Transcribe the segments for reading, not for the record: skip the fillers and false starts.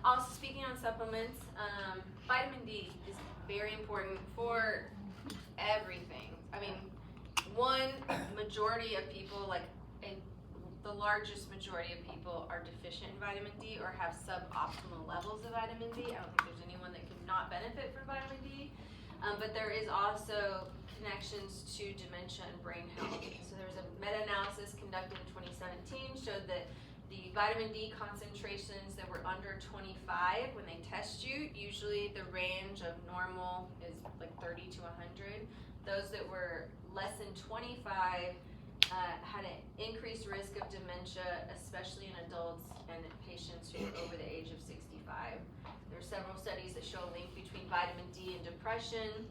Also, speaking on supplements, vitamin D is very important for everything. I mean, majority of people, the largest majority of people are deficient in vitamin D or have suboptimal levels of vitamin D. I don't think there's anyone that could not benefit from vitamin D. But there is also connections to dementia and brain health. So there was a meta-analysis conducted in 2017 showed that the vitamin D concentrations that were under 25 when they test you, usually the range of normal is like 30 to 100. Those that were less than 25 had an increased risk of dementia, especially in adults and in patients who are over the age of 65. There are several studies that show a link between vitamin D and depression.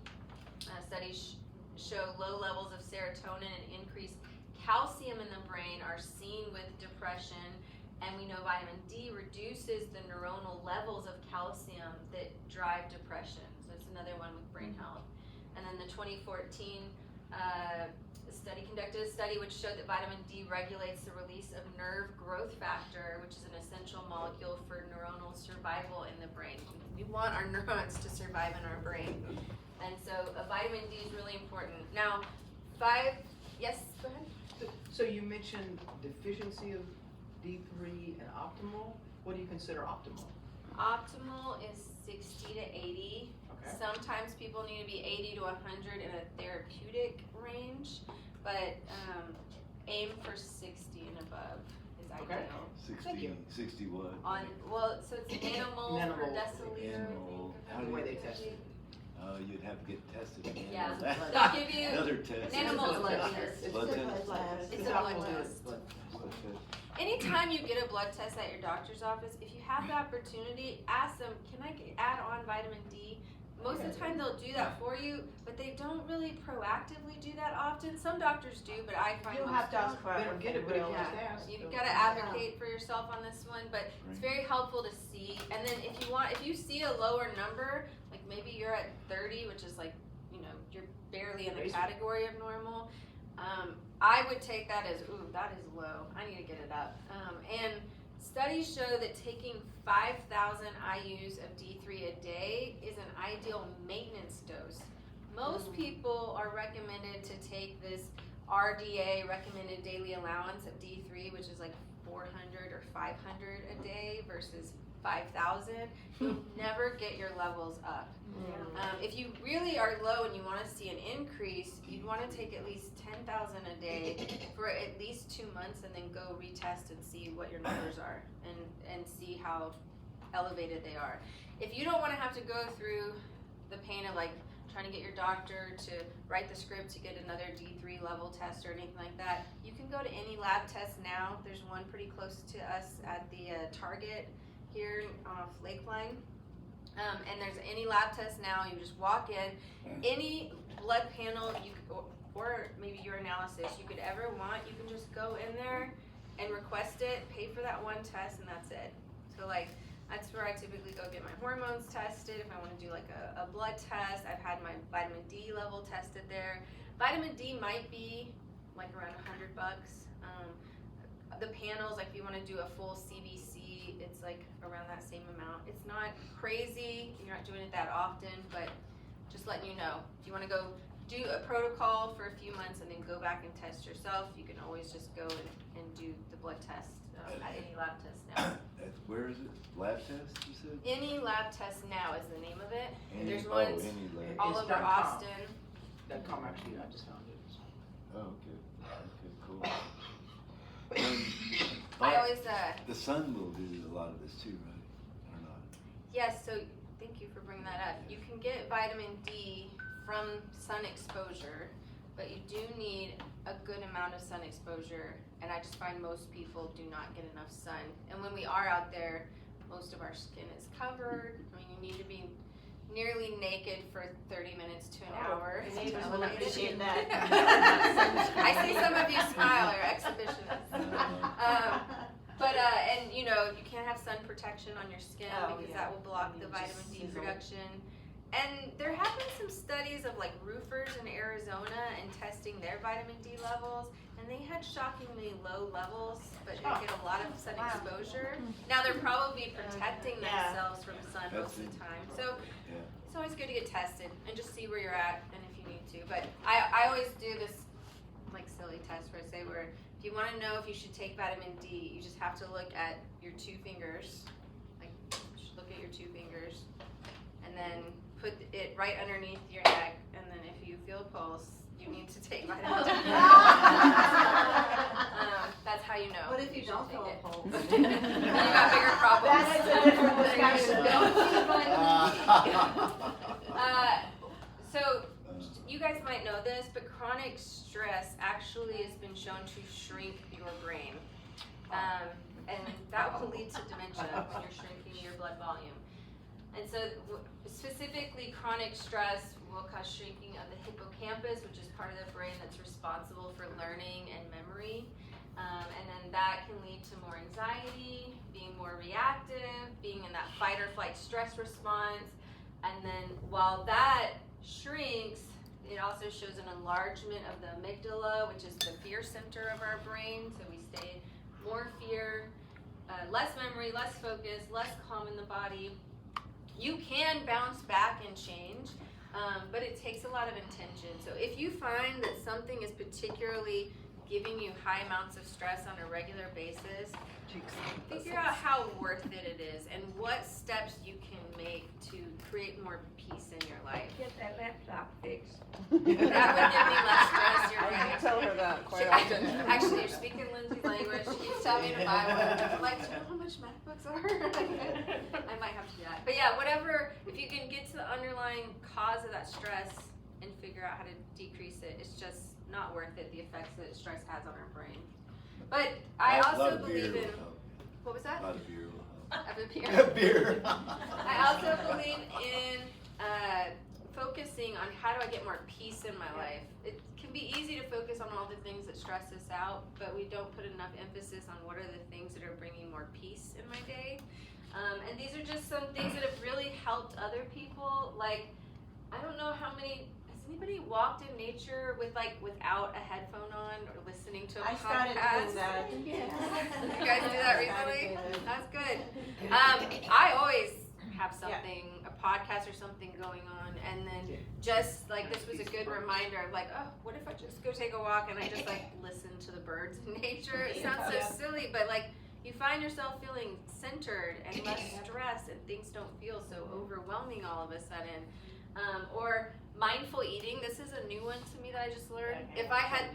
Studies show low levels of serotonin and increased calcium in the brain are seen with depression, and we know vitamin D reduces the neuronal levels of calcium that drive depression. So it's another one with brain health. And then the 2014 study conducted a study which showed that vitamin D regulates the release of nerve growth factor, which is an essential molecule for neuronal survival in the brain. We want our neurons to survive in our brain. And so vitamin D is really important. Now, yes, go ahead. So you mentioned deficiency of D3 and optimal. What do you consider optimal? Optimal is 60 to 80. Okay. Sometimes people need to be 80 to 100 in a therapeutic range, but aim for 60 and above is ideal. 60 what? So it's nanomoles per deciliter. How The do way you, they test it. you'd have to get tested again. Yeah. That- They'll give you another test. nanomoles blood blood test. test. Blood test. It's a blood test. Blood test. Anytime you get a blood test at your doctor's office, if you have the opportunity, ask them, can I add on vitamin D? Most of the time they'll do that for you, but they don't really proactively do that often. Some doctors do, but I find You most have to ask for They don't get it, but if you Yeah. just ask. You've got to advocate for yourself on this one, but it's very helpful to see. And then if you see a lower number, like maybe you're at 30, which is like, you're barely in the category of normal, I would take that as, ooh, that is low. I need to get it up. And studies show that taking 5,000 IUs of D3 a day is an ideal maintenance dose. Most people are recommended to take this RDA, recommended daily allowance of D3, which is like 400 or 500 a day versus 5,000. You'll never get your levels up. If you really are low and you want to see an increase, you'd want to take at least 10,000 a day for at least 2 months and then go retest and see what your numbers are and see how elevated they are. If you don't want to have to go through the pain of trying to get your doctor to write the script to get another D3 level test or anything like that, you can go to any lab test now. There's one pretty close to us at the Target here off Lakeline. And there's any lab test now. You just walk in, any blood panel or maybe urinalysis you could ever want, you can just go in there and request it, pay for that one test, and that's it. So that's where I typically go get my hormones tested. If I want to do a blood test, I've had my vitamin D level tested there. Vitamin D might be around $100. The panels, if you want to do a full CBC, it's around that same amount. It's not crazy. You're not doing it that often, but just letting you know. If you want to go do a protocol for a few months and then go back and test yourself, you can always just go and do the blood test at any lab test now. Where is it? Lab test, you said? Any lab test now is the name of it. There's any ones lab. all It's over .com. Austin. .com actually, I just found it. Oh, okay. Okay, cool. I always The sun will do a lot of this too, right? Or not? yes, so thank you for bringing that up. You can get vitamin D from sun exposure, but you do need a good amount of sun exposure, and I just find most people do not get enough sun. And when we are out there, most of our skin is covered. I mean, you need to be nearly naked for 30 minutes to an hour. the neighbors to will elevate it. appreciate that. I see some of you smile, or exhibitionists. And you can't have sun protection on your skin because that will block the vitamin D production. And there have been some studies of like roofers in Arizona and testing their vitamin D levels, and they had shockingly low levels, but they get a lot of sun exposure. Now they're probably protecting themselves from sun most of the time. So it's always good to get tested and just see where you're at and if you need to. But I always do this like silly test where I say if you want to know if you should take vitamin D, you just have to look at your 2 fingers. Like you should look at your 2 fingers and then put it right underneath your neck, and then if you feel a pulse, you need to take vitamin D. That's how you know. What if you don't feel a pulse? Then you got bigger problems. That is a different discussion. So you guys might know this, but chronic stress actually has been shown to shrink your brain. And that will lead to dementia when you're shrinking your blood volume. And so specifically chronic stress will cause shrinking of the hippocampus, which is part of the brain that's responsible for learning and memory. And then that can lead to more anxiety, being more reactive, being in that fight or flight stress response. And then while that shrinks, it also shows an enlargement of the amygdala, which is the fear center of our brain. So we stay more fear, less memory, less focus, less calm in the body. You can bounce back and change, but it takes a lot of intention. So if you find that something is particularly giving you high amounts of stress on a regular basis, figure out how worth it is and what steps you can make to create more peace in your life. Get that laptop fixed. That would give me less stress. You're I right. tell her that quite often. Actually, you're speaking Lindsay's language. She keeps telling me to buy one. I'm like, do you know how much MacBooks are? I might have to do that. But yeah, whatever, if you can get to the underlying cause of that stress and figure out how to decrease it, it's just not worth it, the effects that stress has on our brain. But I also believe in, what was that? A lot of beer will help. Of a beer. Beer. I also believe in focusing on how do I get more peace in my life. It can be easy to focus on all the things that stress us out, but we don't put enough emphasis on what are the things that are bringing more peace in my day. And these are just some things that have really helped other people. Like, I don't know how many, has anybody walked in nature without a headphone on or listening to a I podcast? started doing that. You guys do that recently? That's good. I always have something, a podcast or something going on, and then just like this was a good reminder of like, oh, what if I just go take a walk and I just like listen to the birds in nature? It sounds so silly, but like you find yourself feeling centered and less stressed, and things don't feel so overwhelming all of a sudden. Or mindful eating. This is a new one to me that I just learned. If I had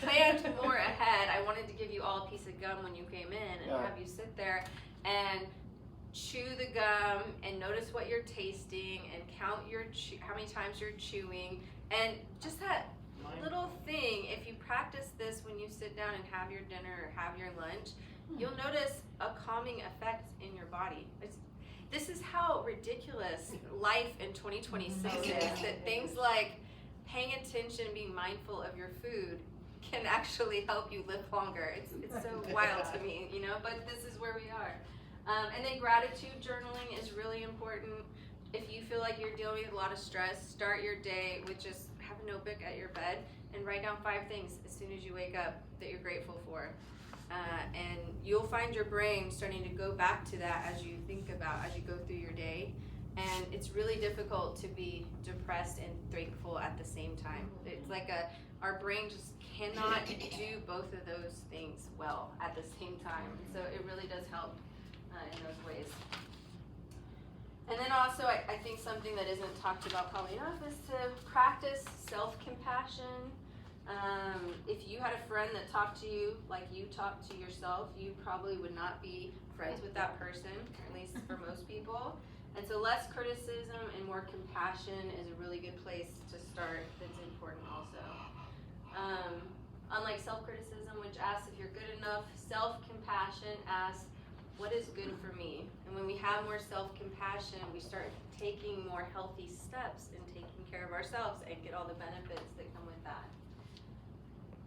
planned more ahead, I wanted to give you all a piece of gum when you came in and have you sit there and chew the gum and notice what you're tasting and count your how many times you're chewing, and just that little thing. If you practice this when you sit down and have your dinner or have your lunch, you'll notice a calming effect in your body. This is how ridiculous life in 2026 is, that things like paying attention and being mindful of your food can actually help you live longer. It's so wild to me, you know, but this is where we are. And then gratitude journaling is really important. If you feel like you're dealing with a lot of stress, start your day with just have a notebook at your bed and write down 5 things as soon as you wake up that you're grateful for. And you'll find your brain starting to go back to that as you think about, as you go through your day. And it's really difficult to be depressed and thankful at the same time. It's like our brain just cannot do both of those things well at the same time. So it really does help in those ways. And then also, I think something that isn't talked about probably enough is to practice self-compassion. If you had a friend that talked to you like you talk to yourself, you probably would not be friends with that person, or at least for most people. And so less criticism and more compassion is a really good place to start. That's important also. Unlike self-criticism, which asks if you're good enough, self-compassion asks, what is good for me? And when we have more self-compassion, we start taking more healthy steps in taking care of ourselves and get all the benefits that come with that.